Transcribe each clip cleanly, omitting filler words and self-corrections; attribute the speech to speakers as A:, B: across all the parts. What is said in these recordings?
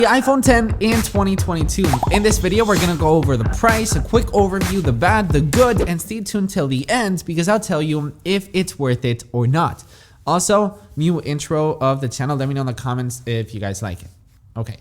A: The iPhone 10 in 2022. In this video, we're gonna go over the price, a quick overview, the bad, the good, and stay tuned till the end because I'll tell you if it's worth it or not. Also, new intro of the channel. Let me know in the comments if you guys like it. Okay.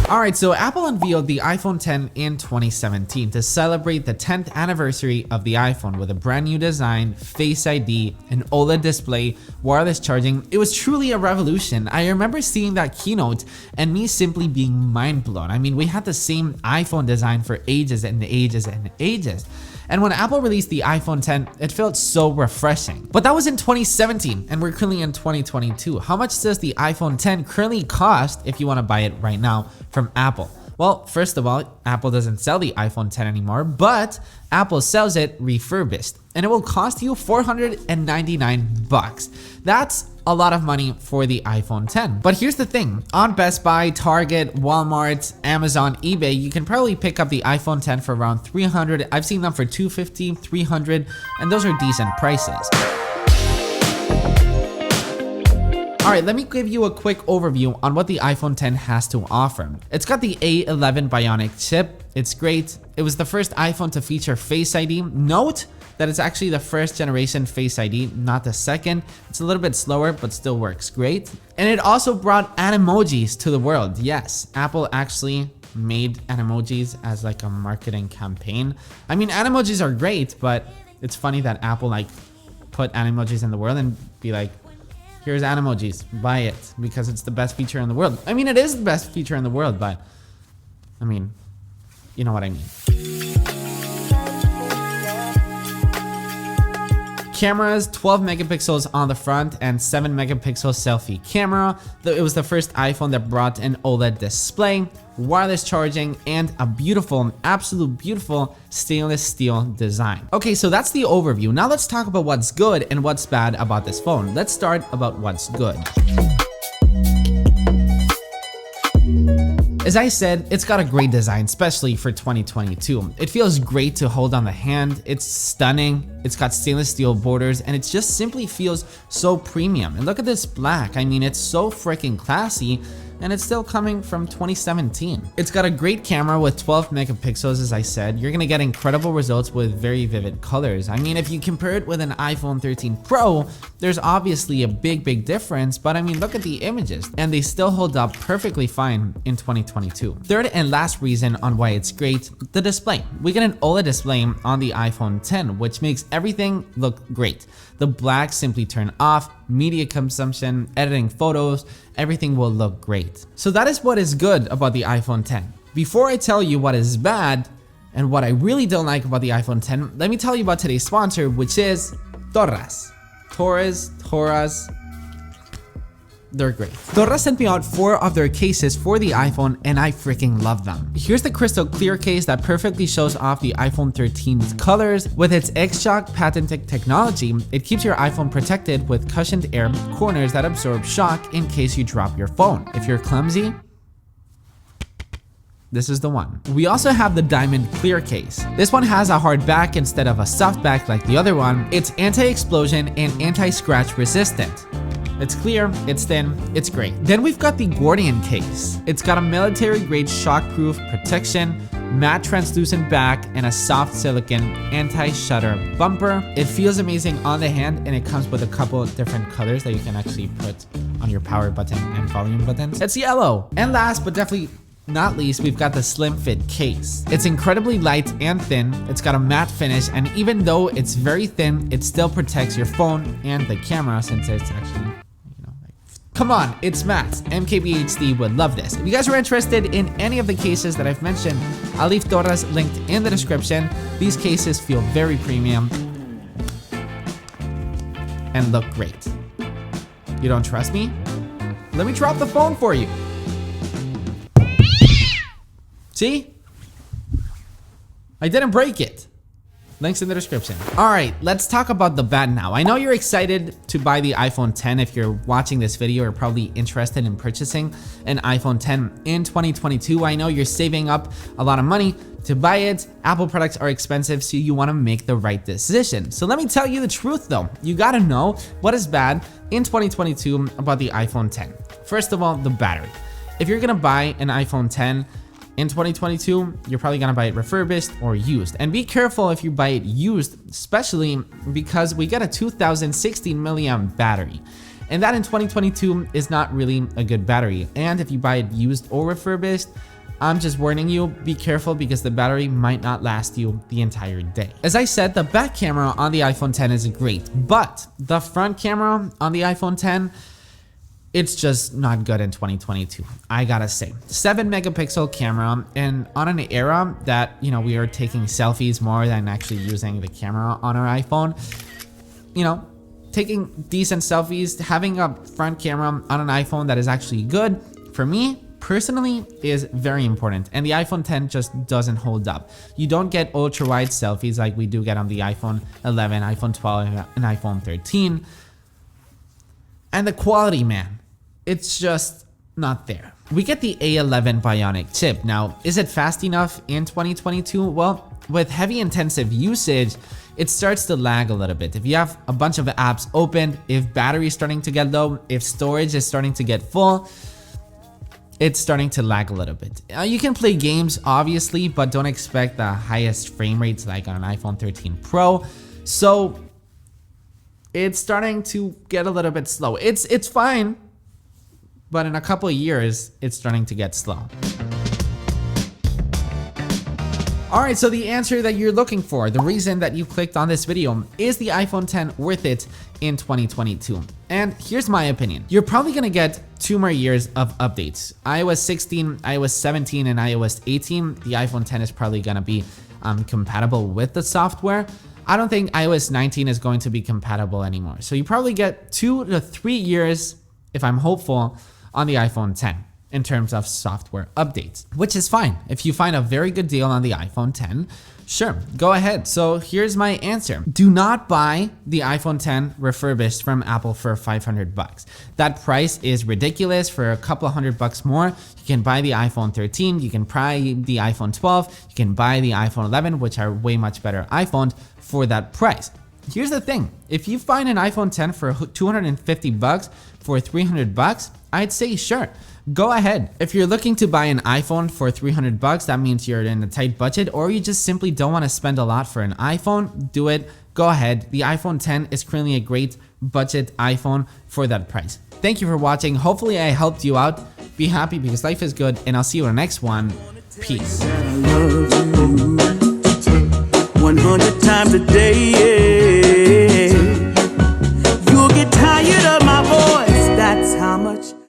A: Alright, so Apple unveiled the iPhone 10 in 2017 to celebrate the 10th anniversary of the iPhone with a brand new design, Face ID, an OLED display, wireless charging. It was truly a revolution. I remember seeing that keynote and me simply being mind blown. I mean, we had the same iPhone design for ages and ages and ages. And when Apple released the iPhone 10, it felt so refreshing. But that was in 2017 and we're currently in 2022. How much does the iPhone 10 currently cost if you want to buy it right now from Apple? Well, first of all, Apple doesn't sell the iPhone 10 anymore, but Apple sells it refurbished and it will cost you $499. That's a lot of money for the iPhone 10. But here's the thing, on Best Buy, Target, Walmart, Amazon, eBay, you can probably pick up the iPhone 10 for around $300. I've seen them for $250, $300, and those are decent prices. All right, let me give you a quick overview on what the iPhone 10 has to offer. It's got the A11 Bionic chip. It's great. It was the first iPhone to feature Face ID. Note that it's actually the first generation Face ID, not the second. It's a little bit slower, but still works great. And it also brought animojis to the world. Yes, Apple actually made animojis as like a marketing campaign. I mean, animojis are great, but it's funny that Apple like put animojis in the world and be like, here's animojis, buy it because it's the best feature in the world. I mean, it is the best feature in the world, but I mean, you know what I mean. Cameras, 12 megapixels on the front and 7 megapixel selfie camera. It was the first iPhone that brought an OLED display, wireless charging, and a beautiful, absolute beautiful stainless steel design. Okay, so that's the overview. Now let's talk about what's good and what's bad about this phone. Let's start about what's good. As I said, it's got a great design, especially for 2022. It feels great to hold on the hand. It's stunning. It's got stainless steel borders and it just simply feels so premium. And look at this black. I mean, it's so freaking classy and it's still coming from 2017. It's got a great camera with 12 megapixels, as I said. You're gonna get incredible results with very vivid colors. I mean, if you compare it with an iPhone 13 Pro, there's obviously a big difference, but I mean, look at the images and they still hold up perfectly fine in 2022. Third and last reason on why it's great, the display. We get an OLED display on the iPhone 10, which makes everything look great. The black simply turn off, media consumption, editing photos, everything will look great. So that is what is good about the iPhone 10. Before I tell you what is bad and what I really don't like about the iPhone 10, let me tell you about today's sponsor, which is Torras. Torras. They're great. Torras sent me out 4 of their cases for the iPhone and I freaking love them. Here's the crystal clear case that perfectly shows off the iPhone 13's colors. With its X-Shock patented technology, it keeps your iPhone protected with cushioned air corners that absorb shock in case you drop your phone. If you're clumsy, this is the one. We also have the diamond clear case. This one has a hard back instead of a soft back like the other one. It's anti-explosion and anti-scratch resistant. It's clear, it's thin, it's great. Then we've got the Guardian case. It's got a military-grade shock-proof protection, matte translucent back, and a soft silicone anti-shutter bumper. It feels amazing on the hand, and it comes with a couple of different colors that you can actually put on your power button and volume buttons. It's yellow. And last, but definitely not least, we've got the slim fit case. It's incredibly light and thin. It's got a matte finish, and even though it's very thin, it still protects your phone and the camera since it's actually, come on, it's matte. MKBHD would love this. If you guys are interested in any of the cases that I've mentioned, I'll leave Torras linked in the description. These cases feel very premium and look great. You don't trust me? Let me drop the phone for you. See? I didn't break it. Links in the description. All right, let's talk about the bad now. I know you're excited to buy the iPhone 10. If you're watching this video, you're probably interested in purchasing an iPhone 10 in 2022. I know you're saving up a lot of money to buy it. Apple products are expensive, so you want to make the right decision. So let me tell you the truth though. You gotta know what is bad in 2022 about the iPhone 10. First of all, the battery. If you're gonna buy an iPhone 10 in 2022, you're probably gonna buy it refurbished or used. And be careful if you buy it used, especially because we get a 2016 milliamp battery. And that in 2022 is not really a good battery. And if you buy it used or refurbished, I'm just warning you, be careful because the battery might not last you the entire day. As I said, the back camera on the iPhone 10 is great, but the front camera on the iPhone 10, it's just not good in 2022. I gotta say, 7 megapixel camera, and on an era that, you know, we are taking selfies more than actually using the camera on our iPhone, you know, taking decent selfies, having a front camera on an iPhone that is actually good, for me, personally, is very important. And the iPhone 10 just doesn't hold up. You don't get ultra wide selfies like we do get on the iPhone 11, iPhone 12, and iPhone 13. And the quality, man, it's just not there. We get the A11 Bionic chip. Now, is it fast enough in 2022? Well, with heavy intensive usage, it starts to lag a little bit. If you have a bunch of apps opened, if battery is starting to get low, if storage is starting to get full, it's starting to lag a little bit. You can play games, obviously, but don't expect the highest frame rates like on an iPhone 13 Pro. So it's starting to get a little bit slow. It's fine, but in a couple of years, it's starting to get slow. All right, so the answer that you're looking for, the reason that you clicked on this video, is the iPhone 10 worth it in 2022? And here's my opinion. You're probably gonna get 2 more years of updates. iOS 16, iOS 17, and iOS 18. The iPhone 10 is probably gonna be compatible with the software. I don't think iOS 19 is going to be compatible anymore. So you probably get 2 to 3 years, if I'm hopeful, on the iPhone 10 in terms of software updates, which is fine. If you find a very good deal on the iPhone 10, sure, go ahead. So here's my answer. Do not buy the iPhone 10 refurbished from Apple for $500. That price is ridiculous. For a couple of $100 more, you can buy the iPhone 13, you can buy the iPhone 12, you can buy the iPhone 11, which are way much better iPhones for that price. Here's the thing. If you find an iPhone 10 for $250 for $300, I'd say sure, go ahead. If you're looking to buy an iPhone for $300, that means you're in a tight budget, or you just simply don't want to spend a lot for an iPhone, do it, go ahead. The iPhone 10 is currently a great budget iPhone for that price. Thank you for watching. Hopefully I helped you out. Be happy because life is good, and I'll see you in the next one. Peace.
B: 100 times a day, yeah.